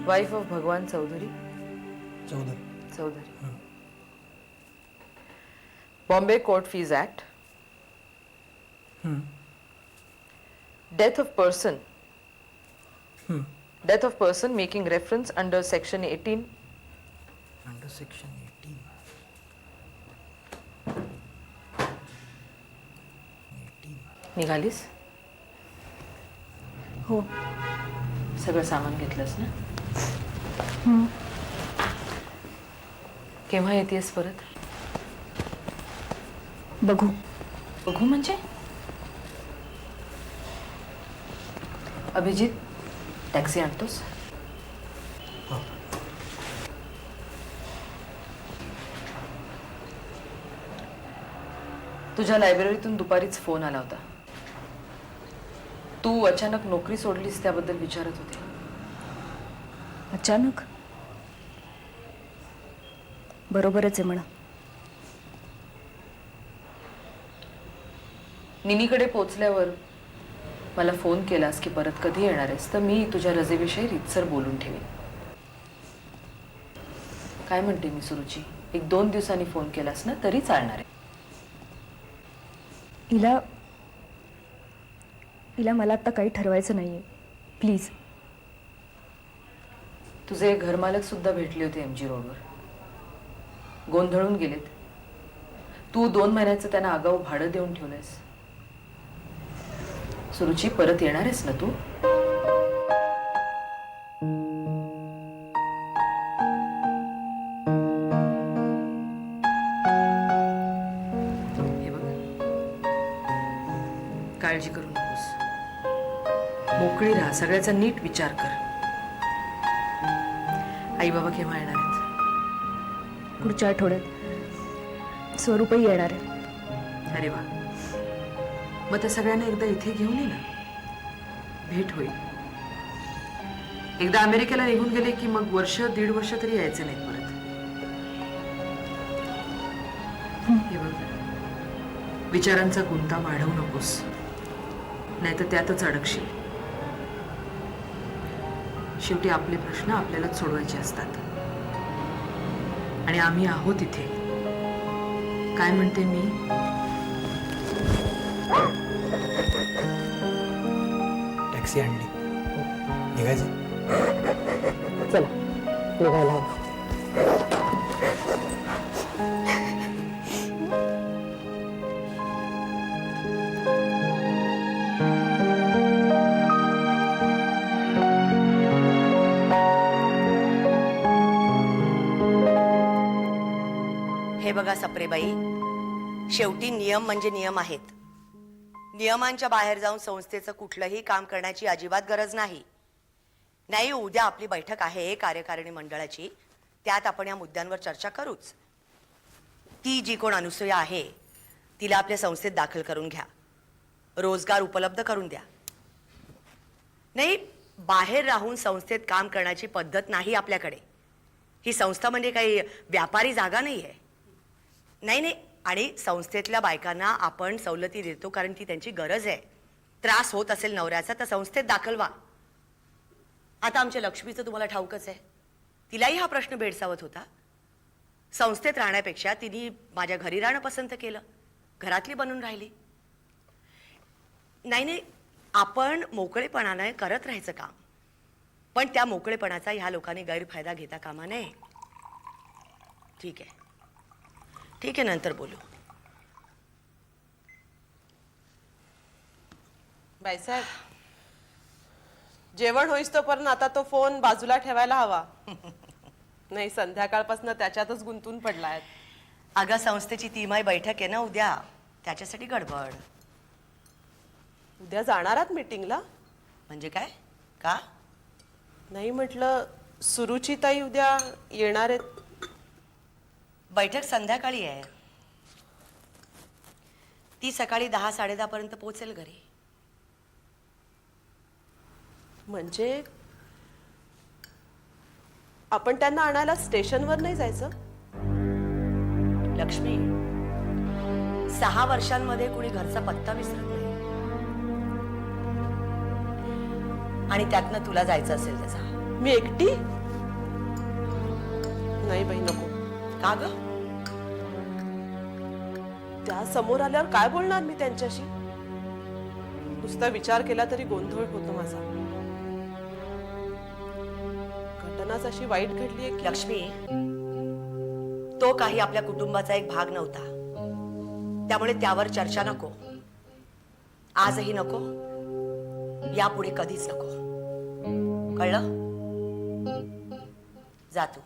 Wife of भगवान Chaudhari. Chaudhari. Bombay Court Fees Act. Death of person. Death of person making reference under section 18. Under section 18. निघालीस? हो. सगळं सामान घेतलंस ना? केव्हा येतेस परत? बघू. बघू म्हणजे? अभिजित, टॅक्सी आणतोस? तुझ्या लायब्ररीतून दुपारीच फोन आला होता. तू अचानक नोकरी सोडलीस त्याबद्दल विचारत होते. अचानक? बरोबरच आहे म्हणा. निनीकडे पोचल्यावर मला फोन केलास की परत कधी येणार आहेस, तर मी तुझ्या रजेविषयी रीतसर बोलून ठेवीन. काय म्हणते मी सुरुची? 1-2 दिवसांनी फोन केलास ना तरी चालणार आहे. हिला मला आता काही ठरवायचं नाहीये. प्लीज. तुझे घरमालक सुद्धा भेटले होते MG रोडवर. गोंधळून गेलेत. तू 2 महिन्याचं त्यांना आगाऊ भाडं देऊन ठेवलंयस. सुरुची, परत येणार आहेस ना तू? हे बघ, काळजी करू नकोस. मोकळी राहा. सगळ्याचा नीट विचार कर. आई बाबा केव्हा येणार आहेत? पुढच्या आठवड्यात. स्वरूपही येणार आहे. अरे वा. मग त्या सगळ्यांना एकदा इथे घेऊन ये ना. भेट होईल. एकदा अमेरिकेला निघून गेले की मग 1-1.5 वर्ष तरी यायचे नाहीत परत. हे बघ, विचारांचा गुंता वाढवू नकोस, नाहीतर त्यातच अडकशील. शेवटी आपले प्रश्न आपल्यालाच सोडवायचे असतात. आणि आम्ही आहोत इथे. काय म्हणते मी? टॅक्सी आणली. निघायचं? चला निघायला हवं. हे बघा सप्रेबाई, शेवटी नियम म्हणजे नियम आहेत. नियमांच्या बाहेर जाऊन संस्थेचं कुठलंही काम करण्याची अजिबात गरज नाही. नाही, उद्या आपली बैठक आहे कार्यकारिणी मंडळाची. त्यात आपण या मुद्द्यांवर चर्चा करूच. ती जी कोण अनुसूया आहे तिला आपल्या संस्थेत दाखल करून घ्या. रोजगार उपलब्ध करून द्या. नाही, बाहेर राहून संस्थेत काम करण्याची पद्धत नाही आपल्याकडे. ही संस्था म्हणजे काही व्यापारी जागा नाही आहे. नाही, आणि संस्थेतल्या बायकांना आपण सवलती देतो कारण ती त्यांची गरज आहे. त्रास होत असेल नवऱ्याचा तर संस्थेत दाखल व्हा. आता आमच्या लक्ष्मीचं तुम्हाला ठाऊकच आहे. तिलाही हा प्रश्न भेडसावत होता. संस्थेत राहण्यापेक्षा तिने माझ्या घरी राहणं पसंत केलं. घरातली बनून राहिली. नाही, आपण मोकळेपणाने करत राहायचं काम. पण त्या मोकळेपणाचा ह्या लोकांनी गैरफायदा घेता कामा नये. ठीक आहे, नंतर बोलू. बाईसाहेब, जेवण होईस तोपर्यंत आता तो फोन बाजूला ठेवायला हवा. नाही, संध्याकाळपासून त्याच्यातच गुंतून पडलाय. अगं, संस्थेची तिमाही बैठक आहे ना उद्या, त्याच्यासाठी गडबड. उद्या जाणार आहात मीटिंगला? म्हणजे काय? का? नाही, म्हटलं सुरुची ताई उद्या येणार आहेत. बैठक संध्याकाळी आहे. ती सकाळी 10-10:30 पर्यंत पोहोचेल घरी. म्हणजे आपण त्यांना आणायला स्टेशनवर नाही जायचं? लक्ष्मी, 6 वर्षांमध्ये कुणी घरचा पत्ता विसरत नाही. आणि त्यातनं तुला जायचं असेल त्याचा. मी एकटी? नाही बाई नको. का ग? त्या समोर आल्यावर काय बोलणार मी त्यांच्याशी? नुसता विचार केला तरी गोंधळ होतो माझा. घटनाच अशी वाईट घडली आहे की लक्ष्मी, तो काही आपल्या कुटुंबाचा एक भाग नव्हता, त्यामुळे त्यावर चर्चा नको. आजही नको, यापुढे कधीच नको. कळलं? जा तू.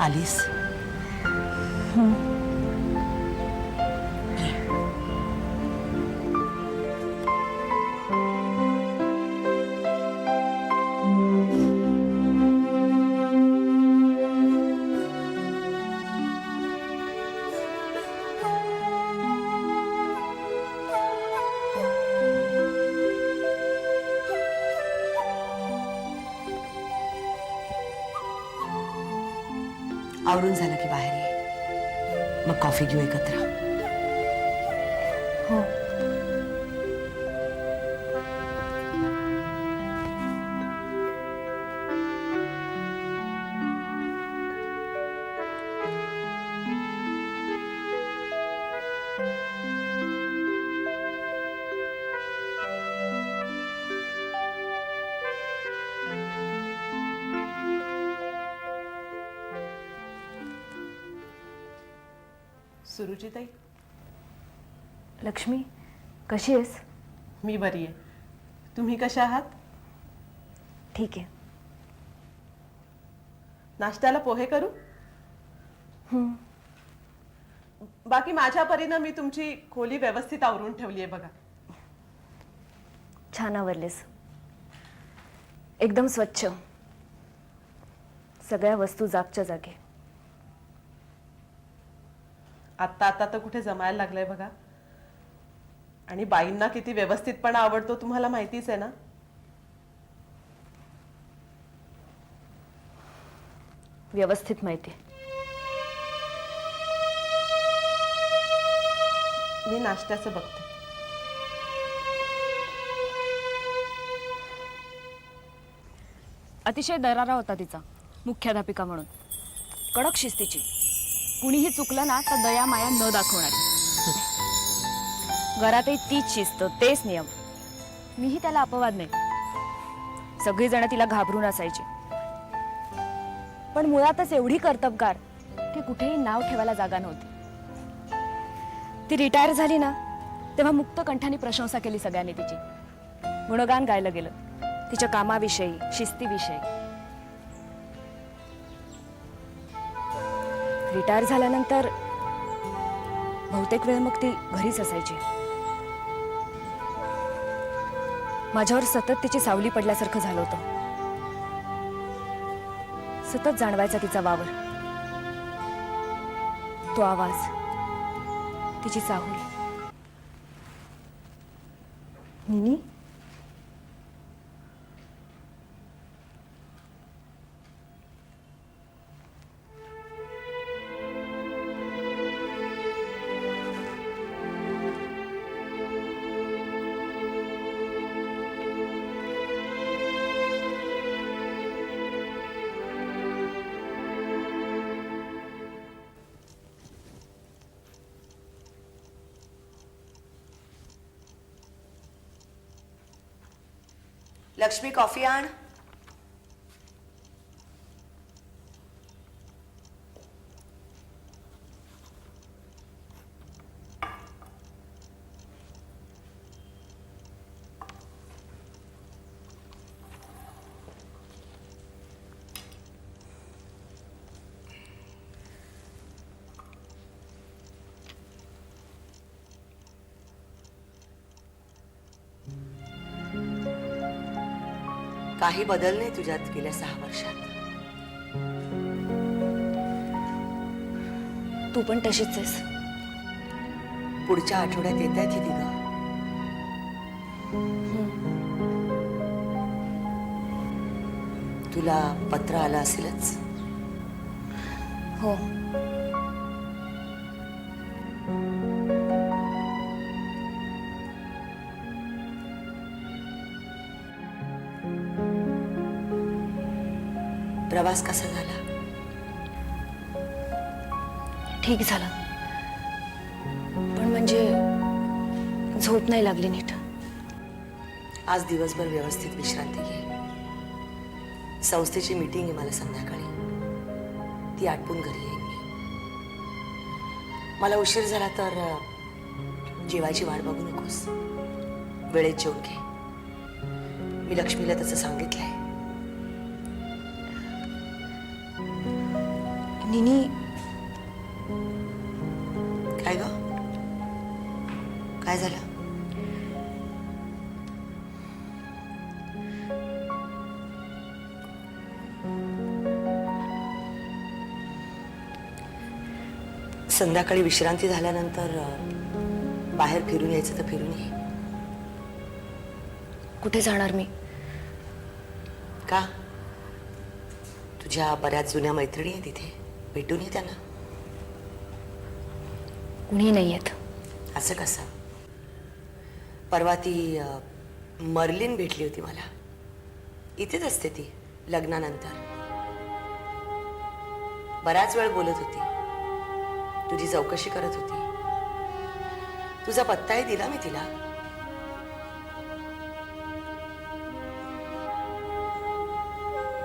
आलीस? आवरून झालं की बाहेर ये, मग कॉफी घेऊ एकत्र. हो. सुरुचिताई, लक्ष्मी कशी आहेस? मी बरी आहे. तुम्ही कशा आहात? ठीक आहे. नाश्त्याला पोहे करू? बाकी माझ्या परीनं मी तुमची खोली व्यवस्थित आवरून ठेवली आहे बघा. छान आवरलेस. एकदम स्वच्छ, सगळ्या वस्तू जागच्या जागी. आत्ता आता तर कुठे जमायला लागलंय बघा. आणि बाईंना किती व्यवस्थितपणा आवडतो तुम्हाला माहितीच आहे ना. व्यवस्थित माहिती. मी नाश्त्याचं बघते. अतिशय दरारा होता तिचा, मुख्याध्यापिका म्हणून. कडक शिस्तीची. कुणीही चुकलं ना तर दया माया न दाखवणारी. घरातही तीच शिस्त, तेच नियम. मीही त्याला अपवाद नाही. सगळीजण तिला घाबरून असायची. पण मुळातच एवढी कर्तबगार की कुठेही नाव ठेवायला जागा नव्हती. ती रिटायर झाली ना तेव्हा मुक्त कंठाने प्रशंसा केली सगळ्यांनी तिची. गुणगान गायलं गेलं तिच्या कामाविषयी, शिस्तीविषयी. रिटायर झाल्यानंतर बहुतेक वेळ मग ती घरीच असायची. माझ्यावर सतत तिची सावली पडल्यासारखं झालं होतं. सतत जाणवायचा तिचा वावर, तो आवाज, तिची चाहूल. निनी, लक्ष्मी कॉफी आण. काही बदल नाही तुझ्यात गेल्या 6 वर्षात. तू पण तशीच आहेस. पुढच्या आठवड्यात येत आहे ती ग. तुला पत्र आलं असेलच. हो, प्रवास कसा झाला? ठीक झालं, पण म्हणजे झोप नाही लागली नीट. आज दिवसभर व्यवस्थित विश्रांती घे. संस्थेची मीटिंग आहे मला संध्याकाळी, ती आटपून घरी येईन मी. मला उशीर झाला तर जेवायची वाट बघू नकोस. वेळेत जेवून घे. मी लक्ष्मीला तसं सांगितलंय. निनी, काय ग? काय झालं? संध्याकाळी विश्रांती झाल्यानंतर बाहेर फिरून यायचं तर फिरून ये. कुठे जाणार मी? का? तुझ्या बऱ्याच जुन्या मैत्रिणी आहे तिथे, भेटून ये त्यांना. कुणी नाही येत. असं कसं? परवा ती मर्लिन भेटली होती मला. इथेच असते ती लग्नानंतर. बराच वेळ बोलत होती, तुझी चौकशी करत होती. तुझा पत्ताही दिला मी तिला.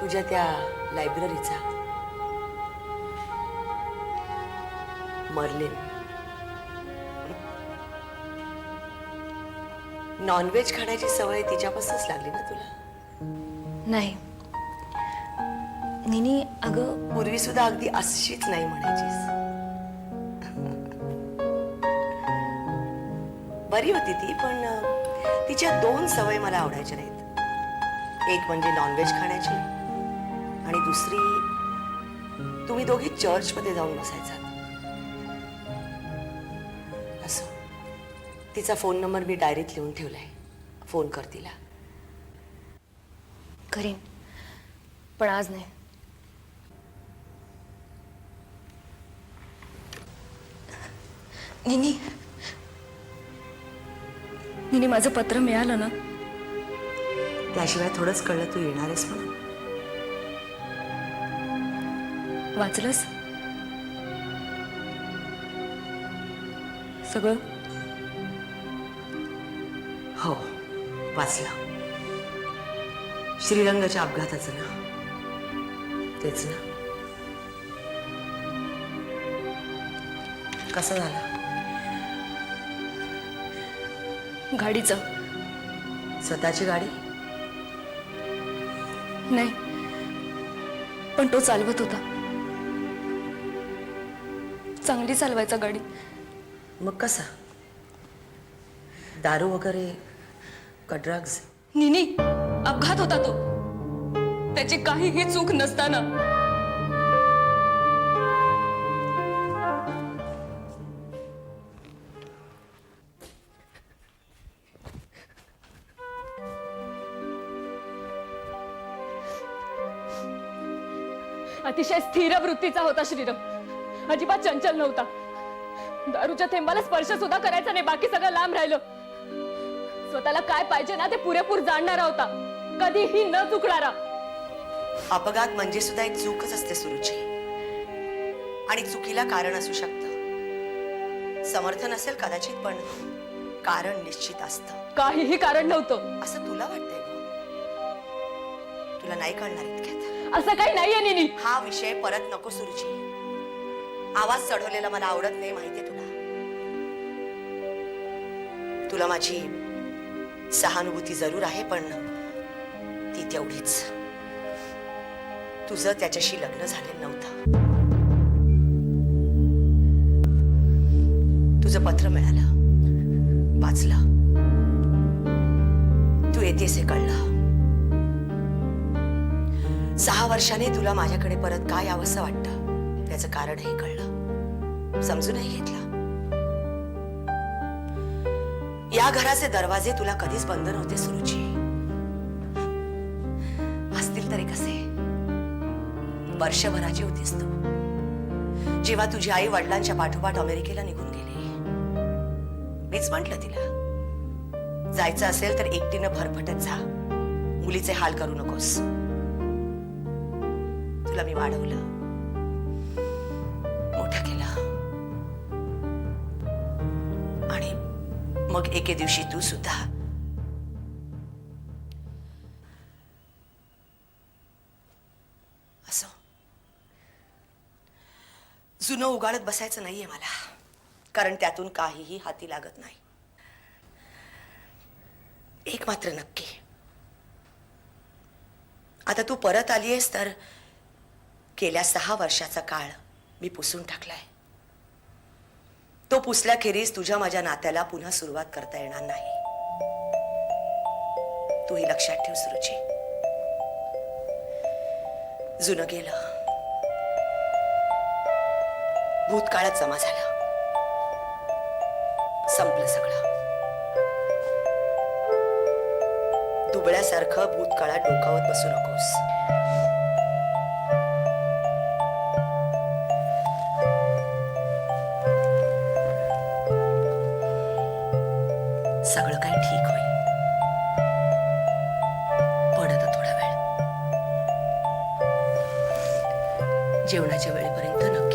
तुझ्या त्या लायब्ररीचा. मर्लिन, नॉनव्हेज खाण्याची सवय तिच्यापासूनच लागली ना तुला? नाही निनी, अगं पूर्वी सुद्धा अगदी अशीच नाही म्हणायचीस. बरी होती ती, पण तिच्या 2 सवय मला आवडायच्या नाहीत. एक म्हणजे नॉनव्हेज खाण्याची, आणि दुसरी, तुम्ही दोघी चर्चमध्ये जाऊन बसायचा. असं. तिचा फोन नंबर मी डायरीत लिहून ठेवलाय. फोन कर तिला. करीन, पण आज नाही. निनी, निनी, माझं पत्र मिळालं ना? त्याशिवाय थोडंच कळलं तू येणार आहेस म्हणून. वाचलंस सगळं? हो, वाचलं. श्रीरंगाच्या अपघाताचं ना? तेच ना? कसं झालं? गाडीचं. स्वतःची गाडी? नाही, पण तो चालवत होता. चांगली चालवायचा गाडी. मग कसा? दारू वगैरे का ड्रग्ज? निनी, अपघात होता तो. त्याची काहीही चूक नसताना अतिशय स्थिर वृत्तीचा होता श्रीरंग. अजिबात चंचल नव्हता. दारूच्या थेंबाला स्पर्श सुद्धा करायचा नाही, बाकी सगळं लांब राहिलं. स्वतःला काय पाहिजे ना ते पुरेपूर जाणणारा होता, कधीही न चुकणारा. अपघात म्हणजे सुद्धा एक चूकच असते सुरुची, आणि चुकीला कारण असू शकतं. समर्थन असेल कदाचित, पण कारण निश्चित असतं. काहीही कारण नव्हतं. असं तुला वाटतंय ग? तुला नाही कळणार इतक्यात. असं काही नाहीये निनी. हा विषय परत नको सुरुची. आवाज चढवलेला मला आवडत नाही, माहितीये तुला. तुला माझी सहानुभूती जरूर आहे, पण ती तेवढीच. तुझं त्याच्याशी लग्न झालेलं नव्हतं. तुझं पत्र मिळालं, वाचलं. तू येतेस हे कळलं. 6 वर्षाने तुला माझ्याकडे परत काय यावंसं वाटतं त्याचं कारण हे कळलं. समजूनही घेतलं. या घराचे दरवाजे तुला कधीच बंद नव्हते सुरुची. असतील तरी कसे. वर्षभराची होतीस तू, जेव्हा तुझी आई वडिलांच्या पाठोपाठ अमेरिकेला निघून गेली. मीच म्हंटल तिला, जायचं असेल तर एकटीनं फरफटत जा, मुलीचे हाल करू नकोस. तुला मी वाढवलं, मोठं केलं, आणि मग एके दिवशी तू सुद्धा असो. जुनं उगाळत बसायचं नाहीये मला, कारण त्यातून काहीही हाती लागत नाही. एक मात्र नक्की, आता तू परत आलीयस तर गेल्या 6 वर्षाचा काळ मी पुसून टाकलाय. तो पुसल्याखेरीज तुझ्या माझ्या नात्याला पुन्हा सुरुवात करता येणार नाही. तू ही लक्षात ठेव सुरुची. जुनं गेलं, भूतकाळात जमा झालं, संपलं सगळं. दुबळ्यासारखं भूतकाळात डोकावत बसू नकोस. सगळं काही ठीक होईल. पडत थोडा वेळ. जेवणाच्या वेळेपर्यंत नको.